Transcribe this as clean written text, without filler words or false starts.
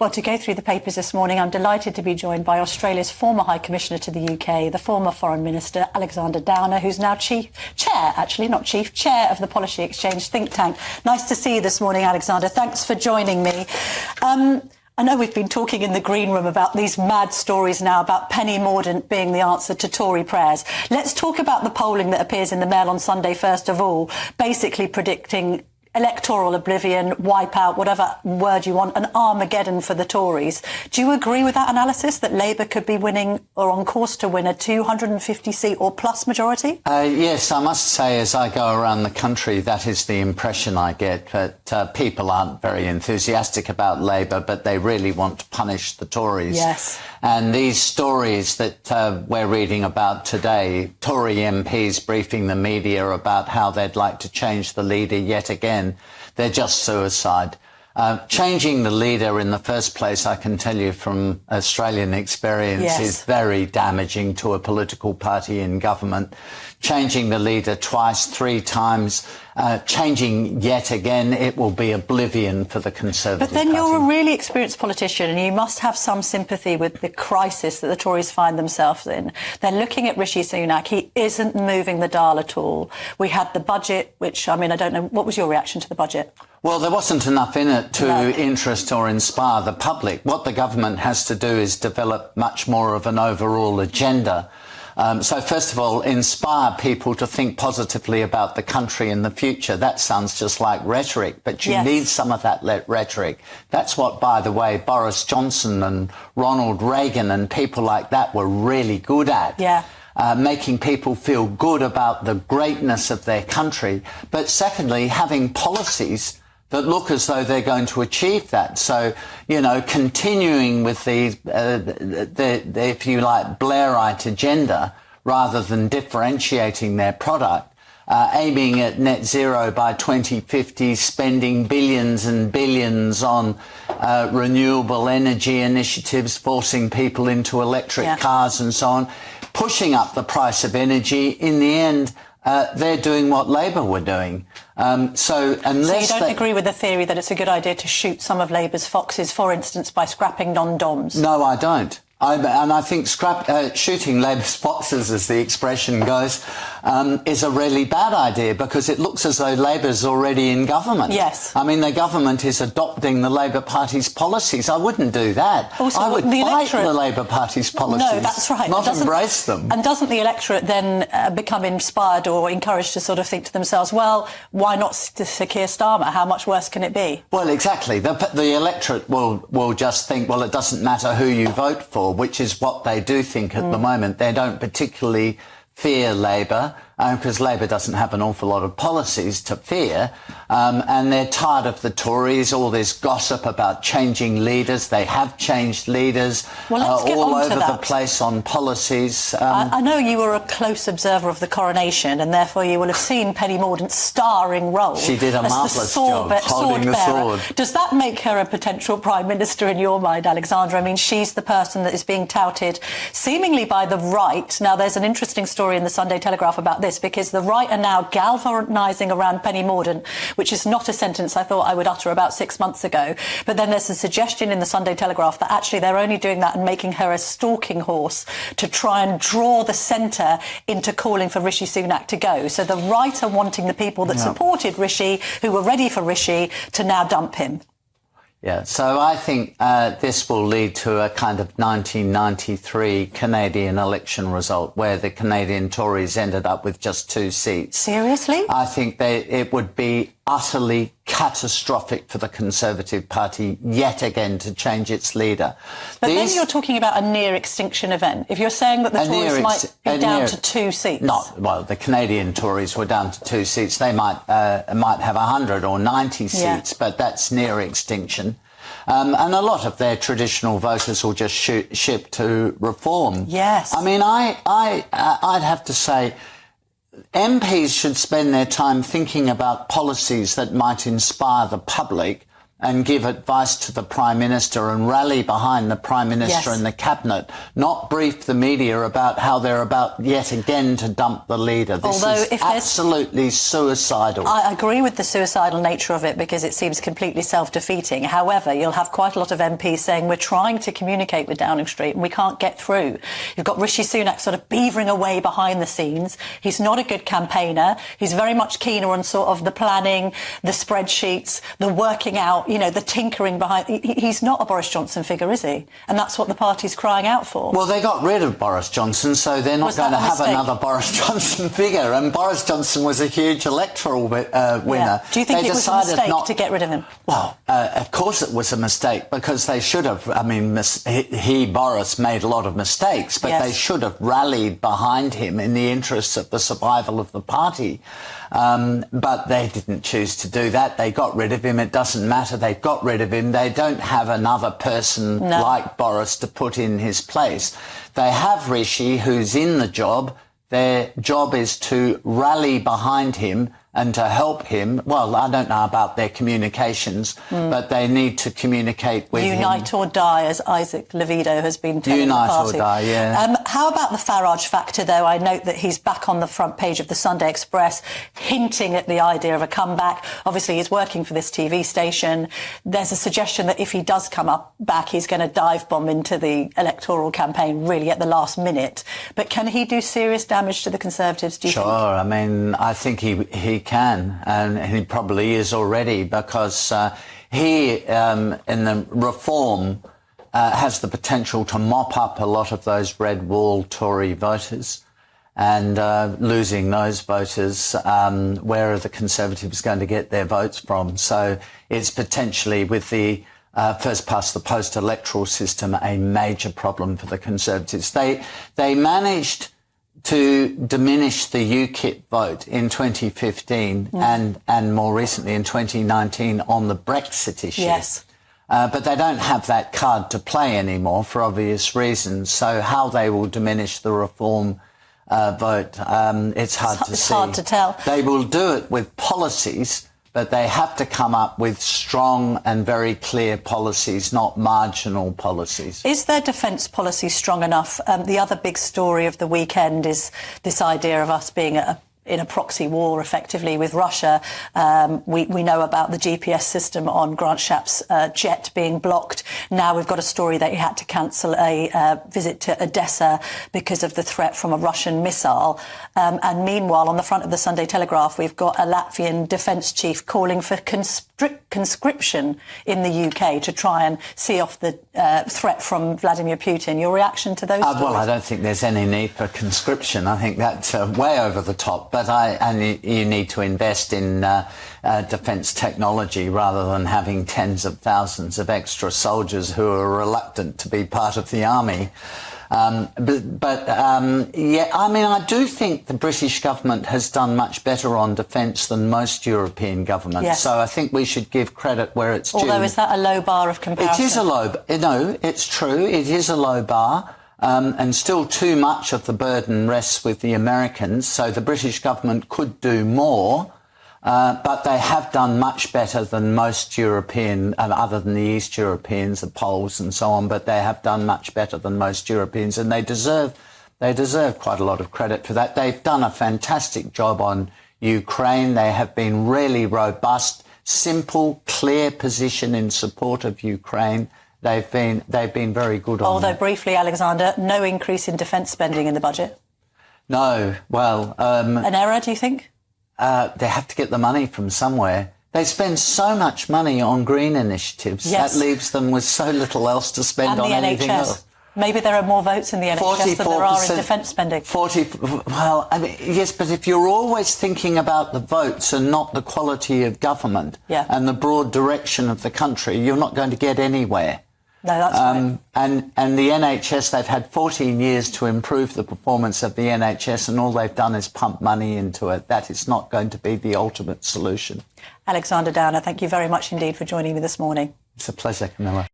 Well, to go through the papers this morning, I'm delighted to be joined by Australia's former High Commissioner to the UK, the former Foreign Minister, Alexander Downer, who's now chair of the Policy Exchange think tank. Nice to see you this morning, Alexander. Thanks for joining me. I know we've been talking in the green room about these mad stories now about Penny Mordaunt being the answer to Tory prayers. Let's talk about the polling that appears in the Mail on Sunday, first of all, basically predicting electoral oblivion, wipeout, whatever word you want, an Armageddon for the Tories. Do you agree with that analysis, that Labour could be winning or on course to win a 250-seat or plus majority? Yes, I must say, as I go around the country, that is the impression I get, that people aren't very enthusiastic about Labour, but they really want to punish the Tories. Yes. And these stories that we're reading about today, Tory MPs briefing the media about how they'd like to change the leader yet again, they're just suicide. Changing the leader in the first place, I can tell you from Australian experience, yes, is very damaging to a political party in government. Changing the leader twice, three times, changing yet again, it will be oblivion for the Conservative But then Party. You're a really experienced politician and you must have some sympathy with the crisis that the Tories find themselves in. They're looking at Rishi Sunak. He isn't moving the dial at all. We had the budget, which, I mean, I don't know, what was your reaction to the budget? Well, there wasn't enough in it to interest or inspire the public. What the government has to do is develop much more of an overall agenda. So first of all, inspire people to think positively about the country in the future. That sounds just like rhetoric, but you need some of that rhetoric. That's what, by the way, Boris Johnson and Ronald Reagan and people like that were really good at. Yeah. Making people feel good about the greatness of their country. But secondly, having policies that look as though they're going to achieve that. So, you know, continuing with the if you like, Blairite agenda, rather than differentiating their product, aiming at net zero by 2050, spending billions and billions on renewable energy initiatives, forcing people into electric cars and so on, pushing up the price of energy. In the end, they're doing what Labour were doing. So you don't agree with the theory that it's a good idea to shoot some of Labour's foxes, for instance, by scrapping non-doms? No, I don't. And I think shooting Labour's foxes, as the expression goes, is a really bad idea because it looks as though Labour's already in government. Yes. I mean, the government is adopting the Labour Party's policies. I wouldn't do that. Also, I would fight the Labour Party's policies. No, that's right. Not embrace them. And doesn't the electorate then become inspired or encouraged to sort of think to themselves, well, why not to Keir Starmer? How much worse can it be? Well, exactly. The electorate will just think, well, it doesn't matter who you vote for, which is what they do think at the moment. They don't particularly fear Labour because Labour doesn't have an awful lot of policies to fear, and they're tired of the Tories, all this gossip about changing leaders. They have changed leaders all over the place on policies. I know you were a close observer of the coronation and therefore you will have seen Penny Mordaunt's starring role. She did a marvellous job holding the sword. Does that make her a potential Prime Minister in your mind, Alexandra? I mean, she's the person that is being touted seemingly by the right. Now, there's an interesting story in the Sunday Telegraph about this, because the right are now galvanising around Penny Mordaunt, which is not a sentence I thought I would utter about 6 months ago. But then there's a suggestion in the Sunday Telegraph that actually they're only doing that and making her a stalking horse to try and draw the centre into calling for Rishi Sunak to go. So the right are wanting the people that supported Rishi, who were ready for Rishi, to now dump him. Yeah, so I think this will lead to a kind of 1993 Canadian election result where the Canadian Tories ended up with just 2 seats. Seriously? I think it would be utterly catastrophic for the Conservative Party yet again to change its leader. But then you're talking about a near extinction event. If you're saying that the Tories might be down to 2 seats. Well, the Canadian Tories were down to 2 seats. They might have 100 or 90 seats, but that's near extinction. And a lot of their traditional voters will just ship to Reform. Yes. I mean, I'd have to say MPs should spend their time thinking about policies that might inspire the public and give advice to the Prime Minister and rally behind the Prime Minister and the Cabinet, not brief the media about how they're about yet again to dump the leader. This is absolutely suicidal. I agree with the suicidal nature of it because it seems completely self-defeating. However, you'll have quite a lot of MPs saying we're trying to communicate with Downing Street and we can't get through. You've got Rishi Sunak sort of beavering away behind the scenes. He's not a good campaigner. He's very much keener on sort of the planning, the spreadsheets, the working out, you know, the tinkering behind. He's not a Boris Johnson figure, is he? And that's what the party's crying out for. Well, they got rid of Boris Johnson, so they're not going to have another Boris Johnson figure. And Boris Johnson was a huge electoral winner. Yeah. Do you think it was a mistake to get rid of him? Well, of course it was a mistake because they should have. I mean, Boris, made a lot of mistakes, but they should have rallied behind him in the interests of the survival of the party. But they didn't choose to do that. They got rid of him. It doesn't matter. They got rid of him. They don't have another person like Boris to put in his place. They have Rishi, who's in the job. Their job is to rally behind him and to help him. Well, I don't know about their communications, but they need to communicate with him. Unite or die, as Isaac Levido has been telling the party. Unite or die, yeah. How about the Farage factor, though? I note that he's back on the front page of the Sunday Express, hinting at the idea of a comeback. Obviously, he's working for this TV station. There's a suggestion that if he does come back, he's going to dive bomb into the electoral campaign really at the last minute. But can he do serious damage to the Conservatives, do you think? Sure. I mean, I think he can, and he probably is already, because he, in the reform, has the potential to mop up a lot of those red wall Tory voters, and losing those voters, where are the Conservatives going to get their votes from? So it's potentially, with the first past the post electoral system, a major problem for the Conservatives. They managed to diminish the UKIP vote in 2015 and more recently in 2019 on the Brexit issue. Yes. But they don't have that card to play anymore for obvious reasons. So how they will diminish the reform vote, it's hard to see. It's hard to tell. They will do it with policies, but they have to come up with strong and very clear policies, not marginal policies. Is their defence policy strong enough? The other big story of the weekend is this idea of us being in a proxy war, effectively, with Russia. We know about the GPS system on Grant Shapps' jet being blocked. Now we've got a story that he had to cancel a visit to Odessa because of the threat from a Russian missile. And meanwhile, on the front of the Sunday Telegraph, we've got a Latvian defence chief calling for conscription in the UK to try and see off the threat from Vladimir Putin. Your reaction to those stories? Well, I don't think there's any need for conscription. I think that's way over the top. But you need to invest in defence technology rather than having tens of thousands of extra soldiers who are reluctant to be part of the army. Yeah, I mean, I do think the British government has done much better on defence than most European governments. Yes. So I think we should give credit where it's due. Although, is that a low bar of comparison? It is a low. No, it's true. It is a low bar. And still too much of the burden rests with the Americans, so the British government could do more, but they have done much better than most European, other than the East Europeans, the Poles and so on, but they have done much better than most Europeans, and they deserve quite a lot of credit for that. They've done a fantastic job on Ukraine. They have been really robust, simple, clear position in support of Ukraine. They've been very good on that. Although briefly, Alexander, no increase in defence spending in the budget. No, well... an error, do you think? They have to get the money from somewhere. They spend so much money on green initiatives. Yes. That leaves them with so little else to spend on anything else. Maybe there are more votes in the NHS than there are in defence spending. Well, I mean, yes, but if you're always thinking about the votes and not the quality of government and the broad direction of the country, you're not going to get anywhere. No, that's right. And the NHS, they've had 14 years to improve the performance of the NHS, and all they've done is pump money into it. That is not going to be the ultimate solution. Alexander Downer, thank you very much indeed for joining me this morning. It's a pleasure, Camilla.